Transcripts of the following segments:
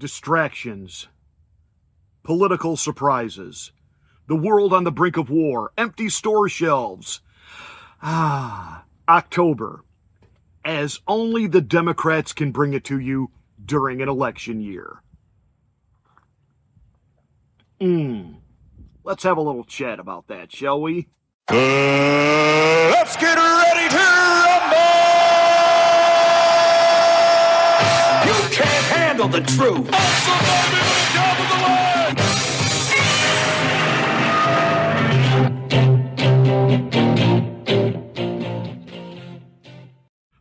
distractions, political surprises, the world on the brink of war, empty store shelves. October, as only the Democrats can bring it to you during an election year. Let's have a little chat about that, shall we? Let's get ready to rumble! You can't handle the truth.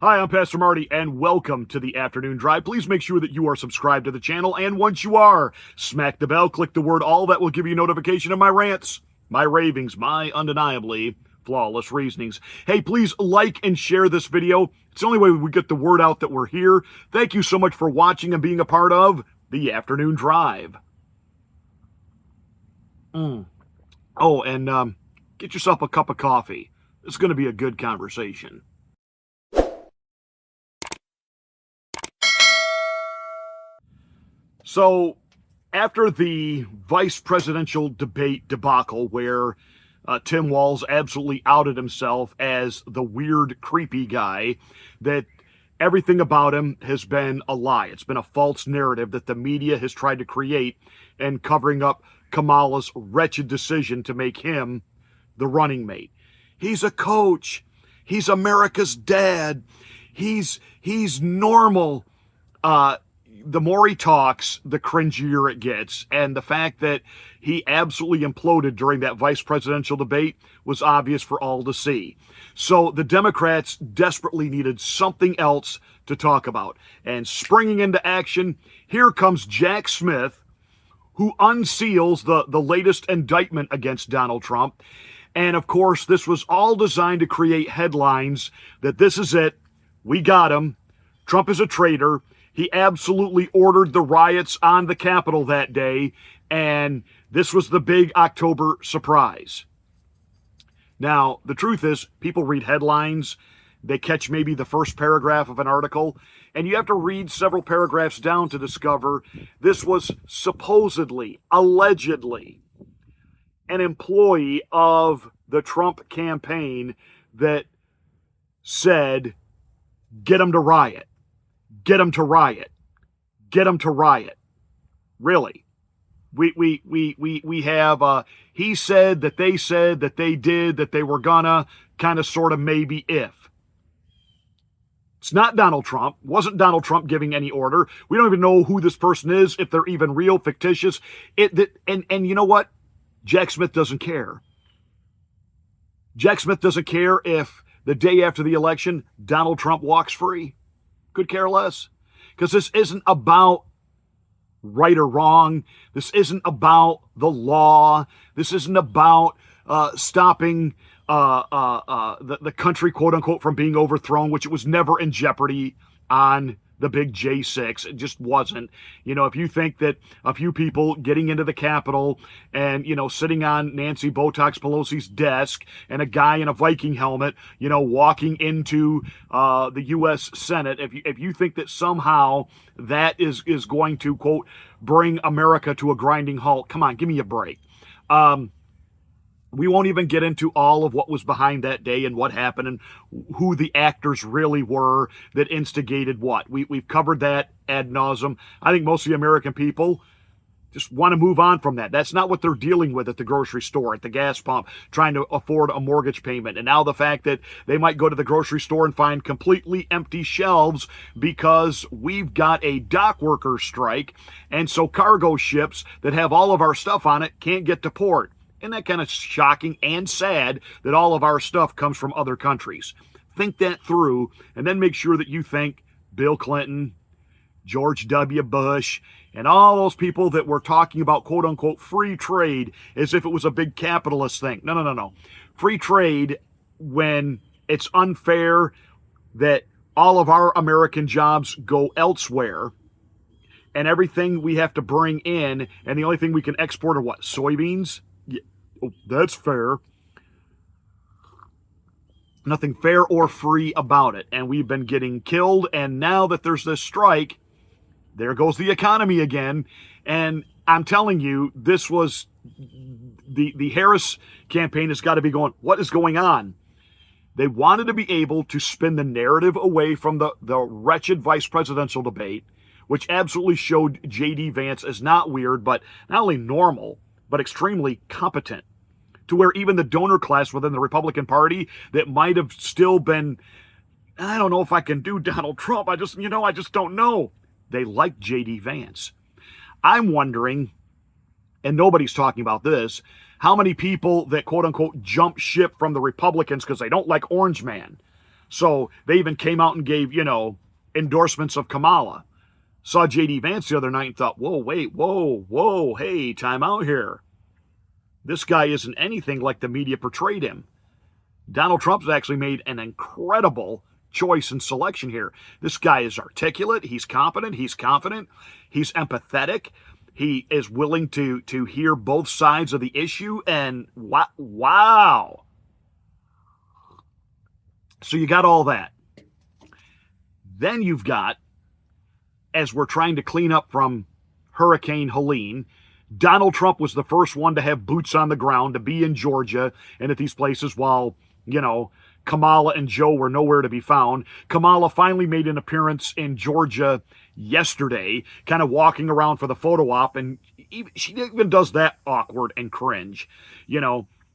Hi, I'm Pastor Marty, and welcome to the Afternoon Drive. Please make sure that you are subscribed to the channel, and once you are, smack the bell, click the word all. That will give you notification of my rants, my ravings, my undeniably flawless reasonings. Hey, please like and share this video. It's the only way we get the word out that we're here. Thank you so much for watching and being a part of the Afternoon Drive. Oh, and get yourself a cup of coffee. It's going to be a good conversation. So, after the vice presidential debate debacle where Tim Walz absolutely outed himself as the weird, creepy guy, that everything about him has been a lie. It's been a false narrative that the media has tried to create and covering up Kamala's wretched decision to make him the running mate. He's a coach. He's America's dad. He's normal. The more he talks, the cringier it gets. And the fact that he absolutely imploded during that vice presidential debate was obvious for all to see. So the Democrats desperately needed something else to talk about. And springing into action, here comes Jack Smith, who unseals the latest indictment against Donald Trump. And of course, this was all designed to create headlines that this is it. We got him. Trump is a traitor. He absolutely ordered the riots on the Capitol that day, and this was the big October surprise. Now, the truth is, people read headlines, they catch maybe the first paragraph of an article, and you have to read several paragraphs down to discover this was supposedly, allegedly, an employee of the Trump campaign that said, get him to riot. Get them to riot. Get them to riot. Really. We have, he said that they did, that they were gonna, kind of, sort of, maybe, if. It's not Donald Trump. Wasn't Donald Trump giving any order. We don't even know who this person is, if they're even real, fictitious. And you know what? Jack Smith doesn't care. Jack Smith doesn't care if the day after the election, Donald Trump walks free. Could care less, because this isn't about right or wrong. This isn't about the law. This isn't about stopping the country, quote unquote, from being overthrown, which it was never in jeopardy on the big J6. It just wasn't. You know, if you think that a few people getting into the Capitol and, you know, sitting on Nancy Botox Pelosi's desk and a guy in a Viking helmet, you know, walking into the U.S. Senate, if you think that somehow that is going to, quote, bring America to a grinding halt, come on, give me a break. We won't even get into all of what was behind that day and what happened and who the actors really were that instigated what. We've covered that ad nauseum. I think most of the American people just want to move on from that. That's not what they're dealing with at the grocery store, at the gas pump, trying to afford a mortgage payment. And now the fact that they might go to the grocery store and find completely empty shelves because we've got a dock worker strike. And so cargo ships that have all of our stuff on it can't get to port. Isn't that kind of shocking and sad that all of our stuff comes from other countries? Think that through, and then make sure that you thank Bill Clinton, George W. Bush, and all those people that were talking about, quote unquote, free trade as if it was a big capitalist thing. No. Free trade, when it's unfair that all of our American jobs go elsewhere and everything we have to bring in, and the only thing we can export are what? Soybeans? Yeah, oh, that's fair. Nothing fair or free about it. And we've been getting killed, and now that there's this strike, there goes the economy again. And I'm telling you, this was the Harris campaign has got to be going, what is going on? They wanted to be able to spin the narrative away from the wretched vice presidential debate, which absolutely showed J.D. Vance as not weird, but not only normal, but extremely competent, to where even the donor class within the Republican Party that might have still been, I don't know if I can do Donald Trump. I just don't know. They like J.D. Vance. I'm wondering, and nobody's talking about this, how many people that quote-unquote jump ship from the Republicans because they don't like Orange Man. So they even came out and gave, endorsements of Kamala. Saw J.D. Vance the other night and thought, whoa, hey, time out here. This guy isn't anything like the media portrayed him. Donald Trump's actually made an incredible choice and selection here. This guy is articulate, he's competent, he's confident, he's empathetic, he is willing to hear both sides of the issue, and wow. So you got all that. Then you've got, as we're trying to clean up from Hurricane Helene, Donald Trump was the first one to have boots on the ground, to be in Georgia and at these places while, Kamala and Joe were nowhere to be found. Kamala finally made an appearance in Georgia yesterday, kind of walking around for the photo op, and she even does that awkward and cringe.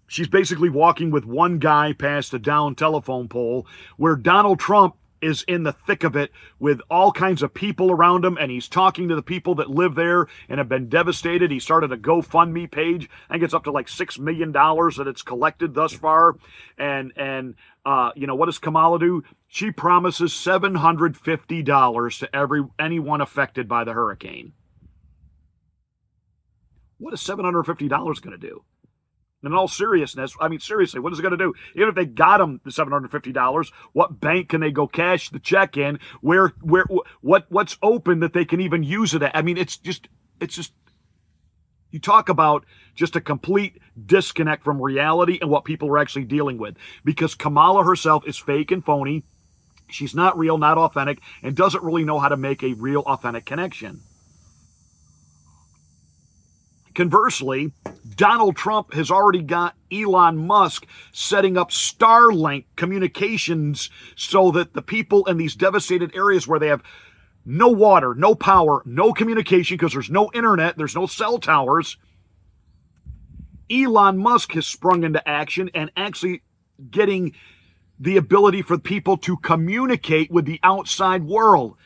She's basically walking with one guy past a down telephone pole, where Donald Trump is in the thick of it with all kinds of people around him, and he's talking to the people that live there and have been devastated. He started a GoFundMe page. I think it's up to like $6 million that it's collected thus far. And what does Kamala do? She promises $750 to anyone affected by the hurricane. What is $750 going to do? In all seriousness, seriously, what is it going to do? Even if they got them the $750, what bank can they go cash the check in? What's open that they can even use it at? It's just, you talk about just a complete disconnect from reality and what people are actually dealing with. Because Kamala herself is fake and phony. She's not real, not authentic, and doesn't really know how to make a real, authentic connection. Conversely, Donald Trump has already got Elon Musk setting up Starlink communications so that the people in these devastated areas where they have no water, no power, no communication because there's no internet, there's no cell towers, Elon Musk has sprung into action and actually getting the ability for people to communicate with the outside world.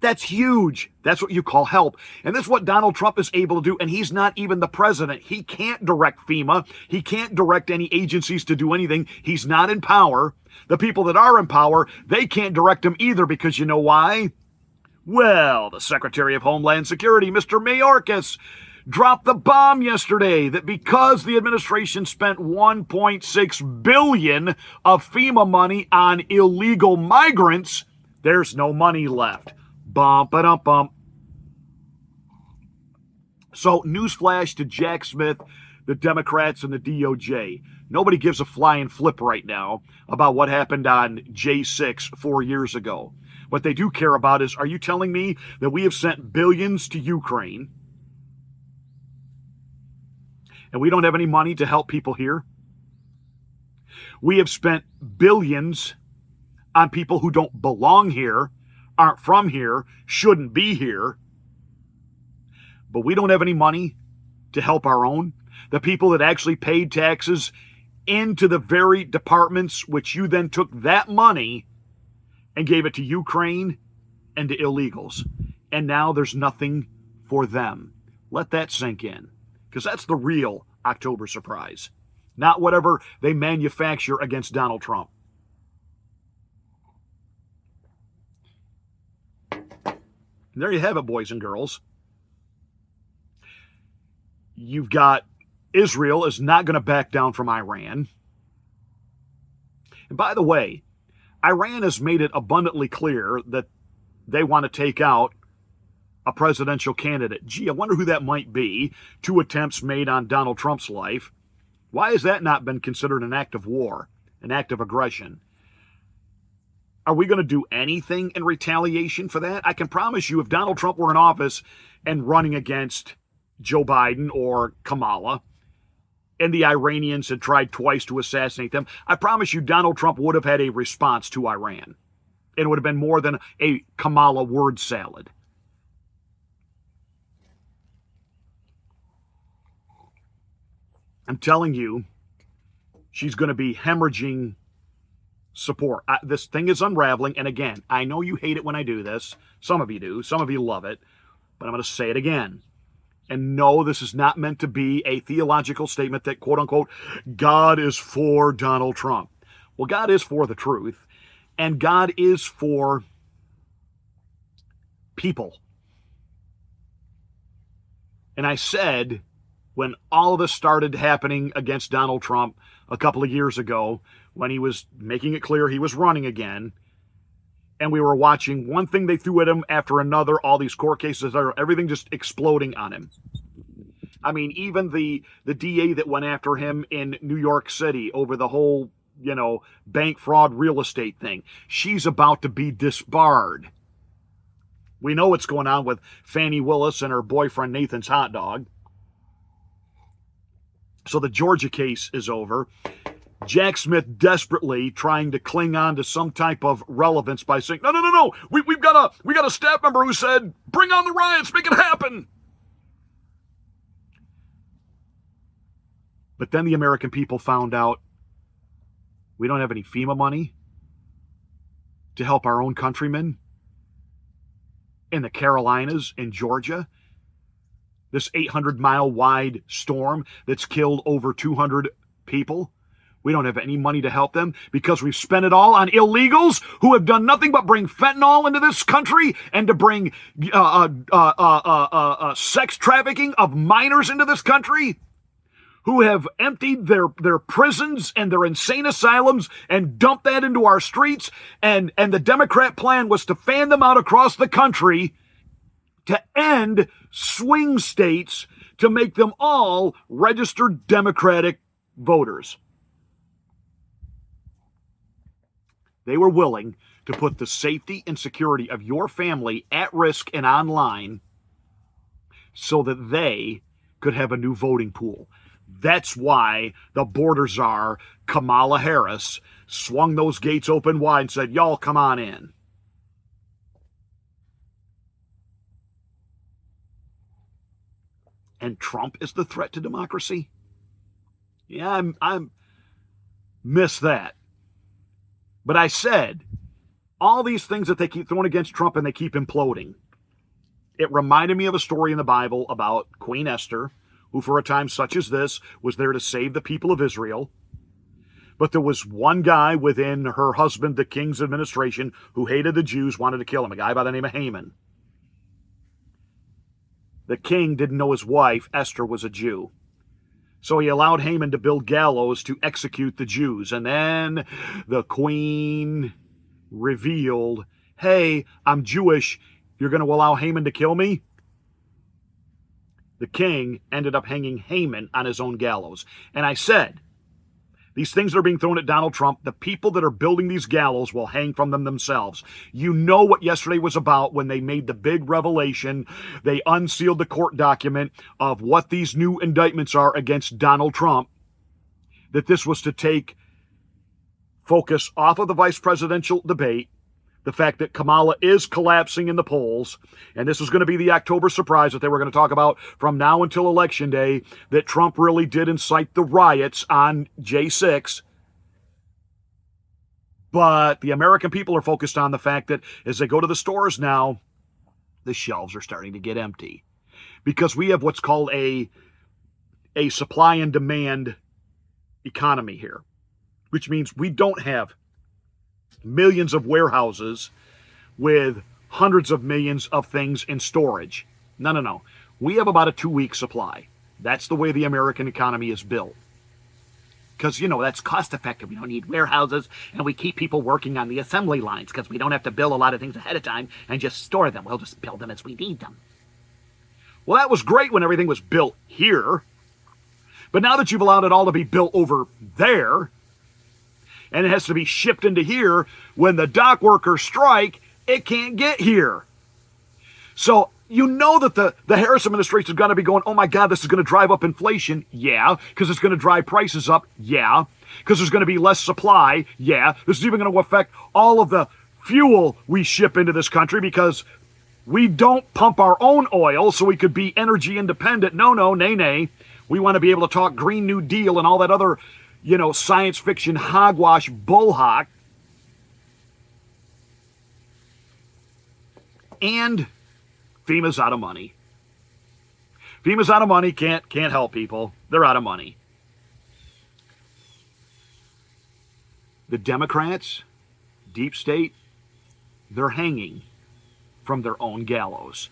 That's huge. That's what you call help. And that's what Donald Trump is able to do. And he's not even the president. He can't direct FEMA. He can't direct any agencies to do anything. He's not in power. The people that are in power, they can't direct him either, because you know why? Well, the Secretary of Homeland Security, Mr. Mayorkas, dropped the bomb yesterday that because the administration spent $1.6 billion of FEMA money on illegal migrants, there's no money left. Bump-a-dum-bump. So, newsflash to Jack Smith, the Democrats, and the DOJ. Nobody gives a flying flip right now about what happened on J6 4 years ago. What they do care about is, are you telling me that we have sent billions to Ukraine and we don't have any money to help people here? We have spent billions on people who don't belong here, aren't from here, shouldn't be here, but we don't have any money to help our own, the people that actually paid taxes into the very departments which you then took that money and gave it to Ukraine and to illegals. And now there's nothing for them. Let that sink in, because that's the real October surprise, not whatever they manufacture against Donald Trump. And there you have it, boys and girls. You've got Israel is not going to back down from Iran. And by the way, Iran has made it abundantly clear that they want to take out a presidential candidate. Gee, I wonder who that might be. 2 attempts made on Donald Trump's life. Why has that not been considered an act of war, an act of aggression? Are we going to do anything in retaliation for that? I can promise you, if Donald Trump were in office and running against Joe Biden or Kamala, and the Iranians had tried twice to assassinate them, I promise you Donald Trump would have had a response to Iran. It would have been more than a Kamala word salad. I'm telling you, she's going to be hemorrhaging support. This thing is unraveling. And again, I know you hate it when I do this. Some of you do. Some of you love it. But I'm going to say it again. And no, this is not meant to be a theological statement that, quote unquote, God is for Donald Trump. Well, God is for the truth. And God is for people. And I said, when all of this started happening against Donald Trump a couple of years ago, when he was making it clear he was running again, and we were watching one thing they threw at him after another, all these court cases, everything just exploding on him. I mean, even the DA that went after him in New York City over the whole, bank fraud real estate thing, she's about to be disbarred. We know what's going on with Fannie Willis and her boyfriend Nathan's hot dog. So the Georgia case is over. Jack Smith desperately trying to cling on to some type of relevance by saying, no. We've got a staff member who said, bring on the riots, make it happen. But then the American people found out we don't have any FEMA money to help our own countrymen in the Carolinas, in Georgia. This 800-mile wide storm that's killed over 200 people. We don't have any money to help them because we've spent it all on illegals who have done nothing but bring fentanyl into this country and to bring sex trafficking of minors into this country, who have emptied their prisons and their insane asylums and dumped that into our streets. And the Democrat plan was to fan them out across the country to end swing states, to make them all registered Democratic voters. They were willing to put the safety and security of your family at risk and online so that they could have a new voting pool. That's why the border czar, Kamala Harris, swung those gates open wide and said, y'all come on in. And Trump is the threat to democracy? Yeah, I'm miss that. But I said, all these things that they keep throwing against Trump and they keep imploding. It reminded me of a story in the Bible about Queen Esther, who for a time such as this was there to save the people of Israel. But there was one guy within her husband, the king's administration, who hated the Jews, wanted to kill him, a guy by the name of Haman. The king didn't know his wife, Esther, was a Jew. So he allowed Haman to build gallows to execute the Jews. And then the queen revealed, hey, I'm Jewish. You're going to allow Haman to kill me? The king ended up hanging Haman on his own gallows. And I said, these things that are being thrown at Donald Trump, the people that are building these gallows will hang from them themselves. You know what yesterday was about when they made the big revelation. They unsealed the court document of what these new indictments are against Donald Trump. That this was to take focus off of the vice presidential debate, the fact that Kamala is collapsing in the polls, and this is going to be the October surprise that they were going to talk about from now until Election Day, that Trump really did incite the riots on J6. But the American people are focused on the fact that as they go to the stores now, the shelves are starting to get empty. Because we have what's called a supply and demand economy here, which means we don't have millions of warehouses with hundreds of millions of things in storage. No. We have about a 2-week supply. That's the way the American economy is built. Because, that's cost effective. We don't need warehouses, and we keep people working on the assembly lines because we don't have to build a lot of things ahead of time and just store them. We'll just build them as we need them. Well, that was great when everything was built here. But now that you've allowed it all to be built over there, and it has to be shipped into here. When the dock workers strike, it can't get here. So you know that the Harris administration is going to be going, oh my God, this is going to drive up inflation. Yeah, because it's going to drive prices up. Yeah, because there's going to be less supply. Yeah, this is even going to affect all of the fuel we ship into this country because we don't pump our own oil so we could be energy independent. No, nay. We want to be able to talk Green New Deal and all that other, science fiction hogwash bullhock. And FEMA's out of money. FEMA's out of money, can't help people. They're out of money. The Democrats, deep state, they're hanging from their own gallows.